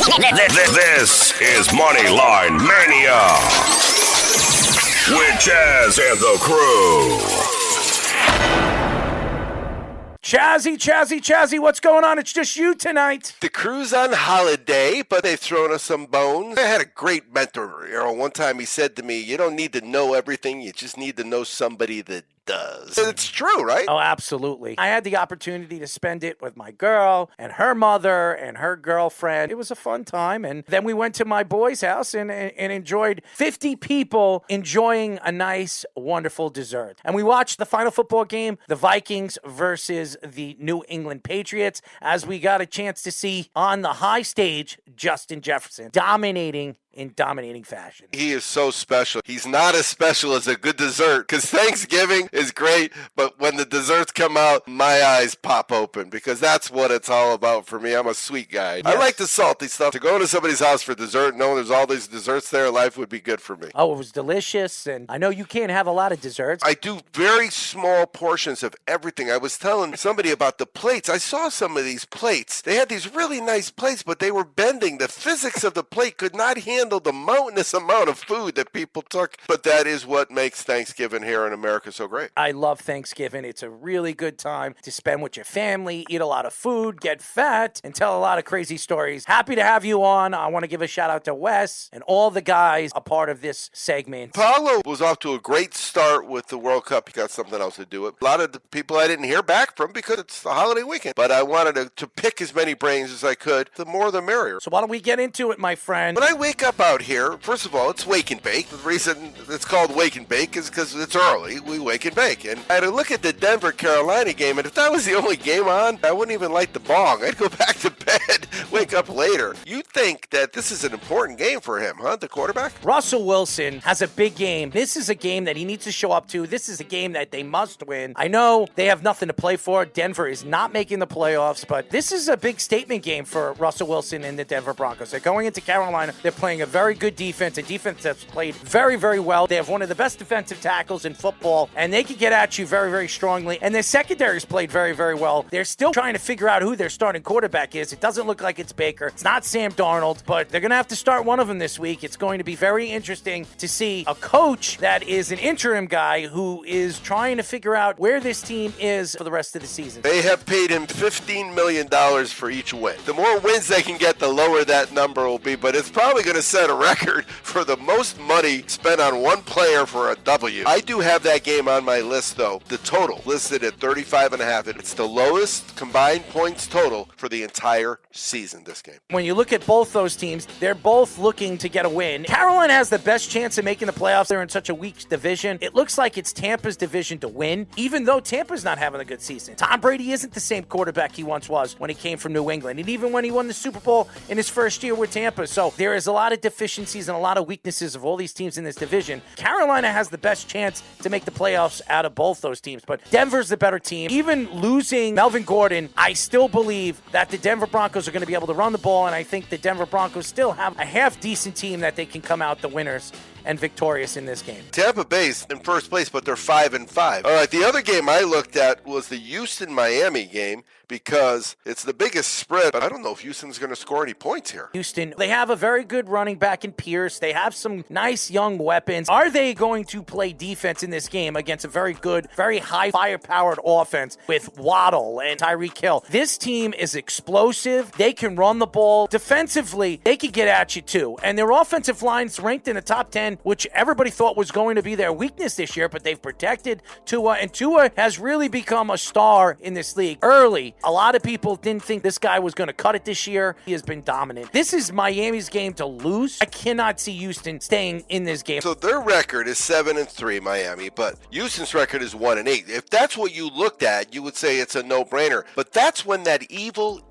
This is Moneyline Mania with Chaz and the crew. Chazzy, what's going on? It's just you tonight. The crew's on holiday, but they've thrown us some bones. I had a great mentor. One time he said to me, you don't need to know everything, you just need to know somebody that does. It's true, right? Oh, absolutely. I had the opportunity to spend it with my girl and her mother and her girlfriend. It was a fun time. And then we went to my boy's house and enjoyed 50 people enjoying a nice, wonderful dessert. And we watched the final football game, the Vikings versus the New England Patriots, as we got a chance to see on the high stage Justin Jefferson dominating in dominating fashion. He is so special. He's not as special as a good dessert, because Thanksgiving is great, but when the desserts come out, my eyes pop open, because that's what it's all about for me. I'm a sweet guy. Yes. I like the salty stuff. To go to somebody's house for dessert, knowing there's all these desserts there, life would be good for me. Oh, it was delicious, and I know you can't have a lot of desserts. I do very small portions of everything. I was telling somebody about the plates. I saw some of these plates. They had these really nice plates, but they were bending. The physics of the plate could not handle the mountainous amount of food that people took. But that is what makes Thanksgiving here in America so great. I love Thanksgiving. It's a really good time to spend with your family, eat a lot of food, get fat, and tell a lot of crazy stories. Happy to have you on. I want to give a shout out to Wes and all the guys a part of this segment. Paulo was off to a great start with the World Cup. He got something else to do with. A lot of the people I didn't hear back from because it's the holiday weekend. But I wanted to pick as many brains as I could. The more the merrier. So why don't we get into it, my friend? When I wake up out here, first of all, it's wake and bake. The reason it's called wake and bake is because it's early. We wake and bake. And I had to look at the Denver-Carolina game, and if that was the only game on, I wouldn't even light the bong. I'd go back to bed, wake up later. You'd think that this is an important game for him, huh, the quarterback? Russell Wilson has a big game. This is a game that he needs to show up to. This is a game that they must win. I know they have nothing to play for. Denver is not making the playoffs, but this is a big statement game for Russell Wilson and the Denver Broncos. They're going into Carolina. They're playing a very good defense, a defense that's played very, very well. They have one of the best defensive tackles in football, and they can get at you very, very strongly. And their secondary's played very, very well. They're still trying to figure out who their starting quarterback is. It doesn't look like it's Baker. It's not Sam Darnold, but they're going to have to start one of them this week. It's going to be very interesting to see a coach that is an interim guy who is trying to figure out where this team is for the rest of the season. They have paid him $15 million for each win. The more wins they can get, the lower that number will be, but it's probably going to set a record for the most money spent on one player for a W. I do have that game on my list, though. The total listed at 35.5. It's the lowest combined points total for the entire season, this game. When you look at both those teams, they're both looking to get a win. Carolina has the best chance of making the playoffs. They're in such a weak division. It looks like it's Tampa's division to win, even though Tampa's not having a good season. Tom Brady isn't the same quarterback he once was when he came from New England, and even when he won the Super Bowl in his first year with Tampa. So there is a lot of deficiencies and a lot of weaknesses of all these teams in this division. Carolina has the best chance to make the playoffs out of both those teams, but Denver's the better team. Even losing Melvin Gordon, I still believe that the Denver Broncos are going to be able to run the ball, and I think the Denver Broncos still have a half-decent team that they can come out the winners and victorious in this game. Tampa Bay's in first place, but they're 5-5. All right, the other game I looked at was the Houston-Miami game because it's the biggest spread, but I don't know if Houston's going to score any points here. Houston, they have a very good running back in Pierce. They have some nice young weapons. Are they going to play defense in this game against a very good, very high fire-powered offense with Waddle and Tyreek Hill? This team is explosive. They can run the ball. Defensively, they can get at you too. And their offensive line's ranked in the top 10, which everybody thought was going to be their weakness this year, but they've protected Tua, and Tua has really become a star in this league early. A lot of people didn't think this guy was going to cut it this year. He has been dominant. This is Miami's game to lose. I cannot see Houston staying in this game. So their record is 7-3, Miami, but Houston's record is 1-8. If that's what you looked at, you would say it's a no-brainer. But that's when that evil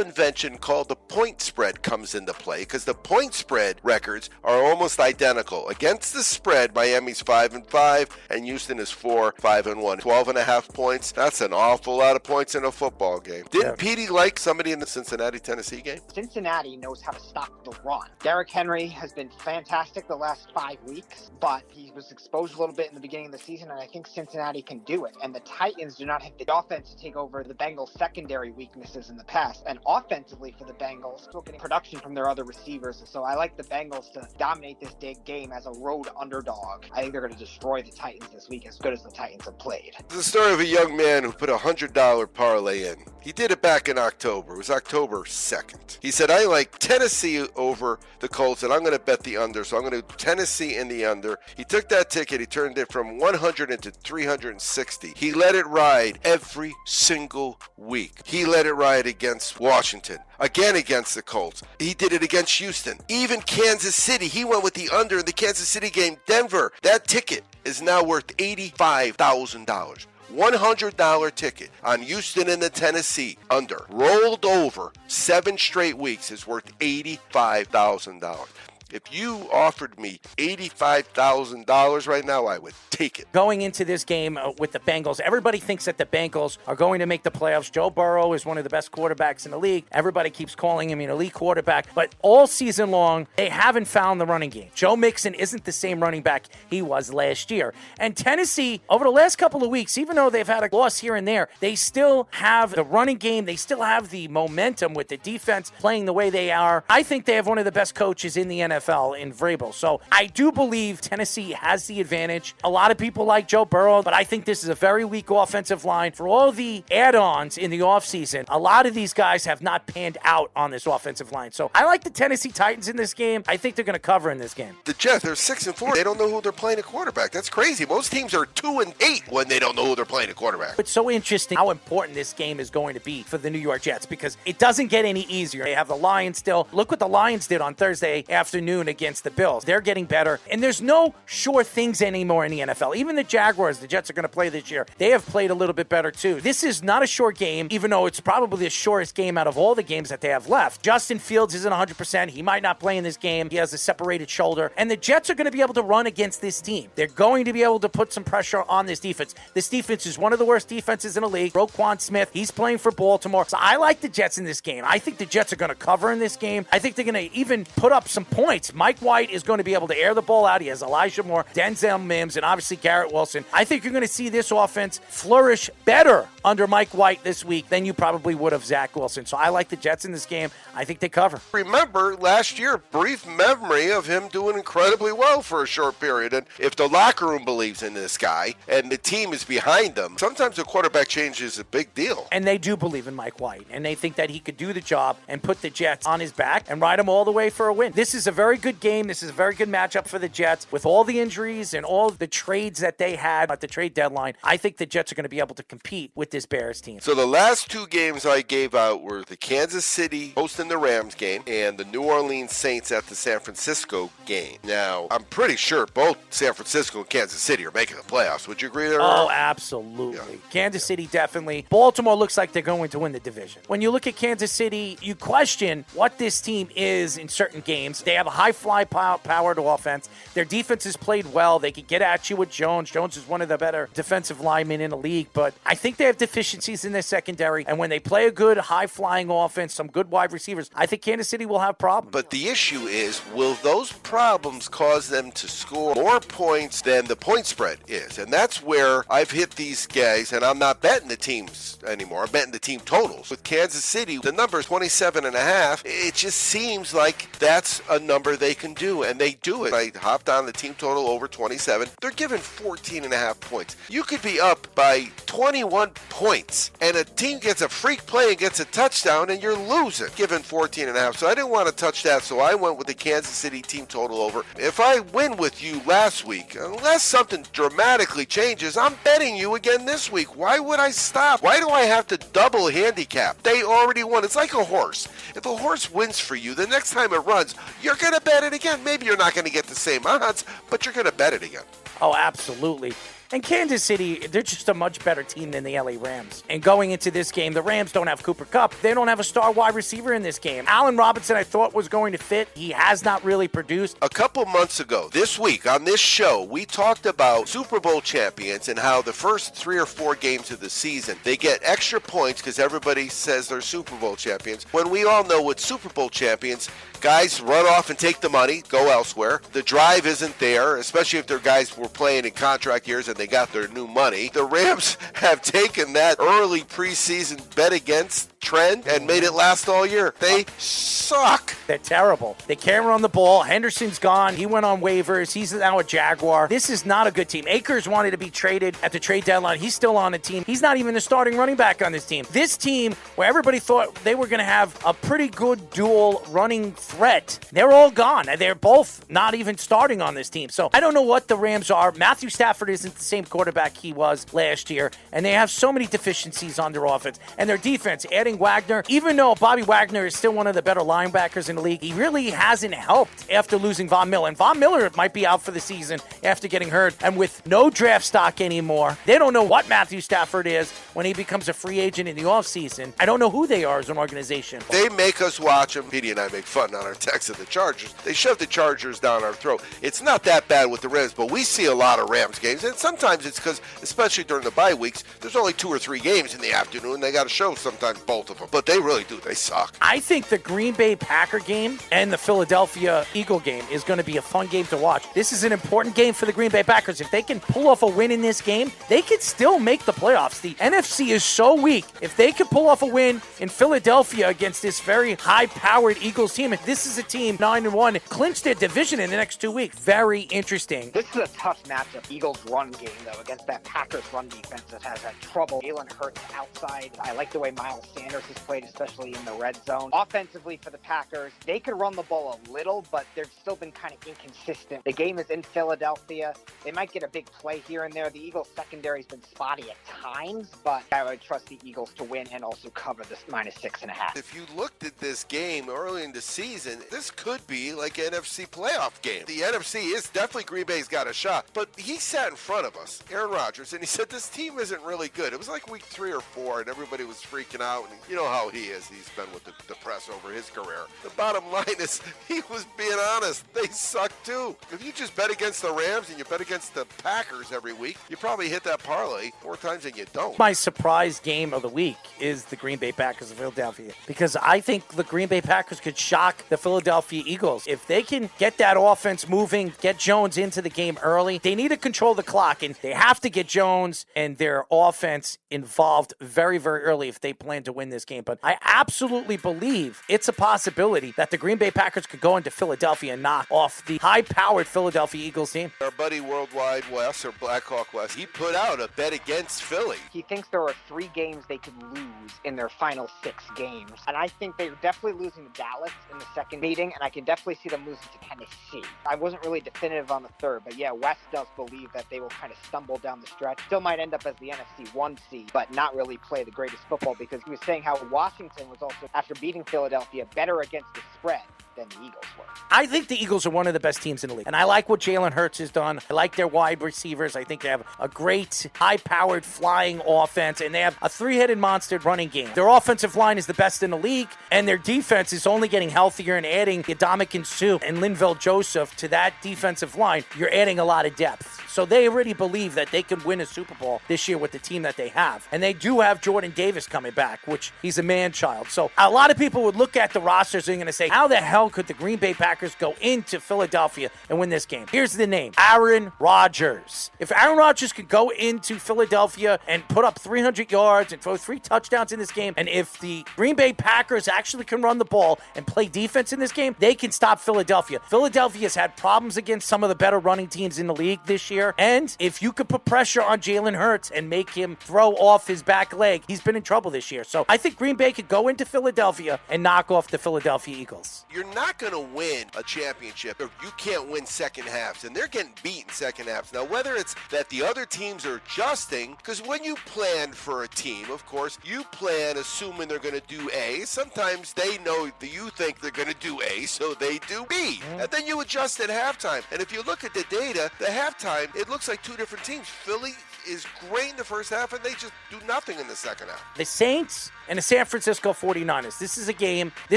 invention called the point spread comes into play, because the point spread records are almost identical. Against the spread, Miami's 5-5, and Houston is 4-5-1. 12.5 points. That's an awful lot of points in a football game. Didn't Petey like somebody in the Cincinnati-Tennessee game? Cincinnati knows how to stop the run. Derrick Henry has been fantastic the last 5 weeks, but he was exposed a little bit in the beginning of the season, and I think Cincinnati can do it. And the Titans do not have the offense to take over the Bengals' secondary weaknesses in the past. And offensively for the Bengals, still getting production from their other receivers. So I like the Bengals to dominate this big game as a road underdog. I think they're going to destroy the Titans this week, as good as the Titans have played. It's the story of a young man who put a $100 parlay in. He did it back in October. It was October 2nd. He said, I like Tennessee over the Colts, and I'm going to bet the under. So I'm going to do Tennessee in the under. He took that ticket. He turned it from 100 into 360. He let it ride every single week. He let it ride against Washington, again against the Colts. He did it against Houston. Even Kansas City, he went with the under in the Kansas City game. Denver, that ticket is now worth $85,000. $100 ticket on Houston and the Tennessee under, rolled over 7 straight weeks, is worth $85,000. If you offered me $85,000 right now, I would take it. Going into this game with the Bengals, everybody thinks that the Bengals are going to make the playoffs. Joe Burrow is one of the best quarterbacks in the league. Everybody keeps calling him an elite quarterback. But all season long, they haven't found the running game. Joe Mixon isn't the same running back he was last year. And Tennessee, over the last couple of weeks, even though they've had a loss here and there, they still have the running game. They still have the momentum with the defense playing the way they are. I think they have one of the best coaches in the NFL in Vrabel. So I do believe Tennessee has the advantage. A lot of people like Joe Burrow, but I think this is a very weak offensive line. For all the add-ons in the offseason, a lot of these guys have not panned out on this offensive line. So I like the Tennessee Titans in this game. I think they're going to cover in this game. The Jets, they're 6-4. They don't know who they're playing at quarterback. That's crazy. Most teams are 2-8 when they don't know who they're playing at quarterback. It's so interesting how important this game is going to be for the New York Jets, because it doesn't get any easier. They have the Lions still. Look what the Lions did on Thursday afternoon against the Bills. They're getting better, and there's no sure things anymore in the NFL. Even the Jaguars, the Jets are going to play this year, they have played a little bit better too. This is not a short game, even though it's probably the shortest game out of all the games that they have left. Justin Fields isn't 100%. He might not play in this game. He has a separated shoulder, and the Jets are going to be able to run against this team. They're going to be able to put some pressure on this defense. This defense is one of the worst defenses in the league. Roquan Smith, he's playing for Baltimore. So I like the Jets in this game. I think the Jets are going to cover in this game. I think they're going to even put up some points. Mike White is going to be able to air the ball out. He has Elijah Moore, Denzel Mims, and obviously Garrett Wilson. I think you're going to see this offense flourish better under Mike White this week than you probably would have Zach Wilson. So I like the Jets in this game. I think they cover. Remember last year, brief memory of him doing incredibly well for a short period. And if the locker room believes in this guy and the team is behind them, sometimes a quarterback change is a big deal. And they do believe in Mike White, and they think that he could do the job and put the Jets on his back and ride him all the way for a win. This is a very good game. This is a very good matchup for the Jets. With all the injuries and all the trades that they had at the trade deadline, I think the Jets are going to be able to compete with this Bears team. So the last 2 games I gave out were the Kansas City hosting the Rams game and the New Orleans Saints at the San Francisco game. Now, I'm pretty sure both San Francisco and Kansas City are making the playoffs. Would you agree there? Oh, absolutely. Yeah. Kansas City definitely. Baltimore looks like they're going to win the division. When you look at Kansas City, you question what this team is in certain games. They have a high fly powered offense. Their defense has played well. They can get at you with Jones. Jones is one of the better defensive linemen in the league, but I think they have deficiencies in their secondary, and when they play a good high-flying offense, some good wide receivers, I think Kansas City will have problems. But the issue is, will those problems cause them to score more points than the point spread is? And that's where I've hit these guys, and I'm not betting the teams anymore. I'm betting the team totals. With Kansas City, the number is 27.5. It just seems like that's a number they can do, and they do it. I hopped on the team total over 27. They're given 14.5 points. You could be up by 21 points, and a team gets a freak play and gets a touchdown, and you're losing, given 14.5. So I didn't want to touch that, so I went with the Kansas City team total over. If I win with you last week, unless something dramatically changes, I'm betting you again this week. Why would I stop? Why do I have to double handicap? They already won. It's like a horse. If a horse wins for you, the next time it runs, you're going to bet it again. Maybe you're not going to get the same odds, but you're going to bet it again. Oh, absolutely. And Kansas City, they're just a much better team than the LA Rams. And going into this game, the Rams don't have Cooper Kupp. They don't have a star wide receiver in this game. Allen Robinson, I thought, was going to fit. He has not really produced. A couple months ago, this week, on this show, we talked about Super Bowl champions and how the first 3 or 4 games of the season, they get extra points because everybody says they're Super Bowl champions. When we all know with Super Bowl champions, guys run off and take the money, go elsewhere. The drive isn't there, especially if their guys were playing in contract years and they got their new money. The Rams have taken that early preseason bet against trend and made it last all year. They suck. They're terrible. They can't run the ball. Henderson's gone. He went on waivers. He's now a Jaguar. This is not a good team. Akers wanted to be traded at the trade deadline. He's still on the team. He's not even the starting running back on this team. This team, where everybody thought they were going to have a pretty good dual running threat, they're all gone. They're both not even starting on this team. So I don't know what the Rams are. Matthew Stafford isn't the same quarterback he was last year, and they have so many deficiencies on their offense. And their defense, adding Wagner, even though Bobby Wagner is still one of the better linebackers in the league, he really hasn't helped after losing Von Miller. And Von Miller might be out for the season after getting hurt. And with no draft stock anymore, they don't know what Matthew Stafford is when he becomes a free agent in the offseason. I don't know who they are as an organization. They make us watch them. Petey and I make fun on our text of the Chargers. They shove the Chargers down our throat. It's not that bad with the Rams, but we see a lot of Rams games. And sometimes it's because, especially during the bye weeks, there's only 2 or 3 games in the afternoon. They got to show sometimes both of them. But they really do. They suck. I think the Green Bay Packer game and the Philadelphia Eagle game is going to be a fun game to watch. This is an important game for the Green Bay Packers. If they can pull off a win in this game, they could still make the playoffs. The NFC is so weak. If they could pull off a win in Philadelphia against this very high-powered Eagles team, this is a team 9-1, clinched their division in the next 2 weeks. Very interesting. This is a tough matchup. Eagles run game, though, against that Packers run defense that has had trouble. Jalen Hurts outside. I like the way Miles Sanders has played, especially in the red zone. Offensively for the Packers, they could run the ball a little, but they've still been kind of inconsistent. The game is in Philadelphia. They might get a big play here and there. The Eagles secondary has been spotty at times, but I would trust the Eagles to win and also cover this -6.5. If you looked at this game early in the season, this could be like an NFC playoff game. The NFC is definitely Green Bay's got a shot, but he sat in front of us, Aaron Rodgers, and he said this team isn't really good. It was like week 3 or 4, and everybody was freaking out, and you know how he is. He's been with the press over his career. The bottom line is he was being honest. They suck too. If you just bet against the Rams and you bet against the Packers every week, you probably hit that parlay 4 times and you don't. My surprise game of the week is the Green Bay Packers of Philadelphia, because I think the Green Bay Packers could shock the Philadelphia Eagles. If they can get that offense moving, get Jones into the game early, they need to control the clock, and they have to get Jones and their offense involved very, very early if they plan to win this game. But I absolutely believe it's a possibility that the Green Bay Packers could go into Philadelphia and knock off the high-powered Philadelphia Eagles team. Our buddy Worldwide West, or Blackhawk West, he put out a bet against Philly. He thinks there are 3 games they could lose in their final 6 games. And I think they're definitely losing to Dallas in the second meeting, and I can definitely see them losing to Tennessee. I wasn't really definitive on the third, but yeah, West does believe that they will kind of stumble down the stretch. Still might end up as the NFC 1 seed, but not really play the greatest football, because he was saying how Washington was also, after beating Philadelphia, better against the spread than the Eagles were. I think the Eagles are one of the best teams in the league, and I like what Jalen Hurts has done. I like their wide receivers. I think they have a great, high-powered, flying offense, and they have a 3-headed monster running game. Their offensive line is the best in the league, and their defense is only getting healthier, and adding Ndamukong Suh and Linval Joseph to that defensive line, you're adding a lot of depth. So they already believe that they can win a Super Bowl this year with the team that they have. And they do have Jordan Davis coming back, which he's a man-child. So a lot of people would look at the rosters and going to say, how the hell could the Green Bay Packers go into Philadelphia and win this game? Here's the name: Aaron Rodgers. If Aaron Rodgers could go into Philadelphia and put up 300 yards and throw 3 touchdowns in this game, and if the Green Bay Packers actually can run the ball and play defense in this game, they can stop Philadelphia. Philadelphia's had problems against some of the better running teams in the league this year, and if you could put pressure on Jalen Hurts and make him throw off his back leg, he's been in trouble this year. So I think Green Bay could go into Philadelphia and knock off the Philadelphia Eagles. You're not going to win a championship if you can't win second halves, and they're getting beat in second halves. Now, whether it's that the other teams are adjusting, because when you plan for a team, of course, you plan assuming they're going to do A. Sometimes they know that you think they're going to do A, so they do B. And then you adjust at halftime. And if you look at the data, the halftime, it looks like two different teams. Philly is great in the first half, and they just do nothing in the second half. The Saints and the San Francisco 49ers. This is a game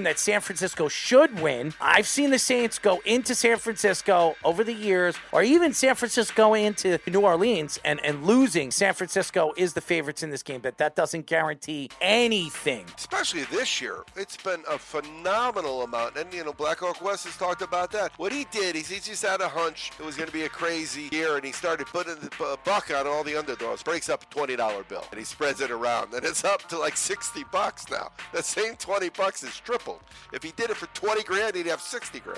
that San Francisco should win. I've seen the Saints go into San Francisco over the years, or even San Francisco into New Orleans and losing. San Francisco is the favorites in this game, but that doesn't guarantee anything. Especially this year. It's been a phenomenal amount. And, Black Hawk West has talked about that. What he did is he just had a hunch it was going to be a crazy year, and he started putting the buck on all the underdogs. Breaks up a $20 bill, and he spreads it around. And it's up to like $60 now. That same $20 is tripled. If he did it for $20,000, he'd have $60,000.